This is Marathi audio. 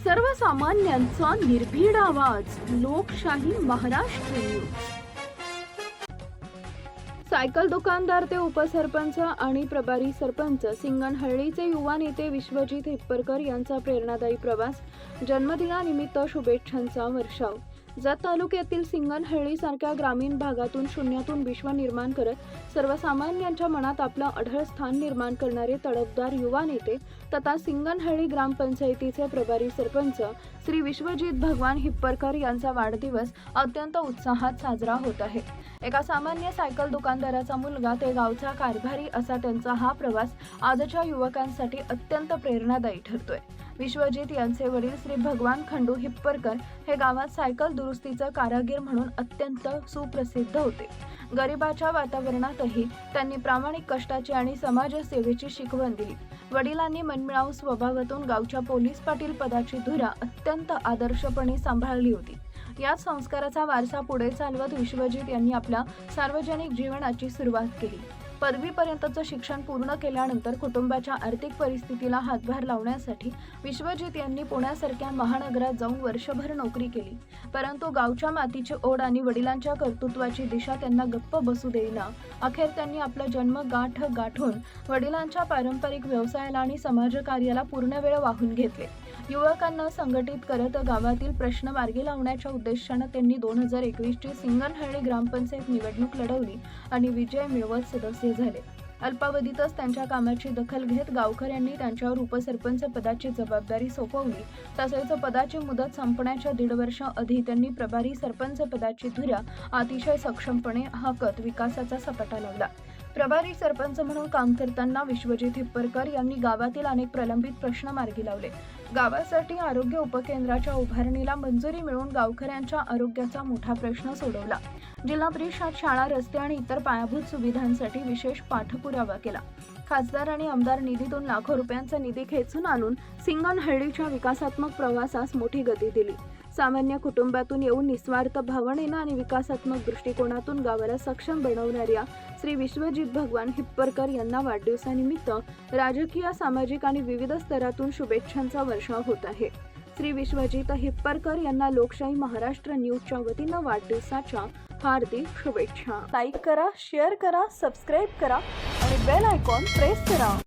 सर्वसामान्यांचा निर्भीड आवाज, लोकशाही महाराष्ट्र न्यूज. सायकल दुकानदार ते उपसरपंच आणि प्रभारी सरपंच, सिंगणहळ्ळीचे युवा नेते विश्वजित हिप्परकर यांचा प्रेरणादायी प्रवास. जन्मदिनानिमित्त शुभेच्छांचा वर्षाव. जत तालुक्यातील सिंगणहळ्ळी सारख्या ग्रामीण भागातून शून्यातून विश्व निर्माण करत सर्वसामान्यांच्या मनात आपलं अढळ स्थान निर्माण करणारे तडफदार युवा नेते तथा सिंगणहळ्ळी ग्रामपंचायतीचे प्रभारी सरपंच श्री विश्वजित भगवान हिप्परकर यांचा वाढदिवस अत्यंत उत्साहात साजरा होत आहे. एका सामान्य सायकल दुकानदाराचा मुलगा ते गावचा कारभारी असा त्यांचा हा प्रवास आजच्या युवकांसाठी अत्यंत प्रेरणादायी ठरतोय. विश्वजित यांचे वडील श्री भगवान खंडू हिप्परकर हे गावात सायकल दुरुस्तीचे कारागीर म्हणून अत्यंत सुप्रसिद्ध होते. गरिबाच्या वातावरणातही त्यांनी प्रामाणिक कष्टाची आणि समाजसेवेची शिकवण दिली. वडिलांनी मनमिळावू स्वभावातून गावच्या पोलीस पाटील पदाची धुरा अत्यंत आदर्शपणे सांभाळली होती. या संस्काराचा वारसा पुढे चालवत विश्वजित यांनी आपल्या सार्वजनिक जीवनाची सुरुवात केली. पदवीपर्यंतचं शिक्षण पूर्ण केल्यानंतर कुटुंबाच्या आर्थिक परिस्थितीला हातभार लावण्यासाठी विश्वजित यांनी पुण्यासारख्या महानगरात जाऊन वर्षभर नोकरी केली. परंतु गावच्या मातीची ओढ आणि वडिलांच्या कर्तृत्वाची दिशा त्यांना गप्प बसू देईना. अखेर त्यांनी आपला जन्म गाठून वडिलांच्या पारंपरिक व्यवसायाला आणि समाजकार्याला पूर्ण वेळ वाहून घेतले. युवकांना संघटित करत गावातील प्रश्न मार्गी लावण्याच्या उद्देशाने त्यांनी 2021 ची सिंगणहळ्ळी ग्रामपंचायत निवडणूक लढवली आणि विजय मिळवत सदस्य झाले. अल्पावधीतच त्यांच्या कामाची दखल घेत गावकऱ्यांनी त्यांच्यावर उपसरपंच पदाची जबाबदारी सोपवली. तसेच पदाची मुदत संपण्याच्या 1.5 वर्ष आधी त्यांनी प्रभारी सरपंच पदाची धुरा अतिशय सक्षमपणे हाकत विकासाचा सपाटा लावला. प्रभारी सरपंच म्हणून काम करताना विश्वजित हिप्परकर यांनी गावातील अनेक प्रलंबित प्रश्न मार्गी लावले. गावासाठी आरोग्य उपकेंद्राच्या उभारणीला मंजुरी मिळवून गावकऱ्यांच्या आरोग्याचा मोठा प्रश्न सोडवला. जिल्हा परिषद शाळा, रस्ते आणि इतर पायाभूत सुविधांसाठी विशेष पाठपुरावा केला. खासदार आणि आमदार निधीतून लाखो रुपयांचा निधी खेचून आणून सिंगणहळ्ळीच्या विकासात्मक प्रवासास मोठी गती दिली. सामान्य कुटुंबातून येऊन निस्वार्थ भावनेनं आणि विकासात्मक दृष्टिकोनातून गावाला सक्षम बनवणाऱ्या श्री विश्वजित भगवान हिप्परकर यांना वाढदिवसानिमित्त राजकीय, सामाजिक आणि विविध स्तरातून शुभेच्छांचा वर्षाव होत आहे. श्री विश्वजित हिप्परकर यांना लोकशाही महाराष्ट्र न्यूजच्या वतीनं वाढदिवसाच्या हार्दिक शुभेच्छा. लाईक करा, शेअर करा, सबस्क्राईब करा आणि बेल आयकॉन प्रेस करा.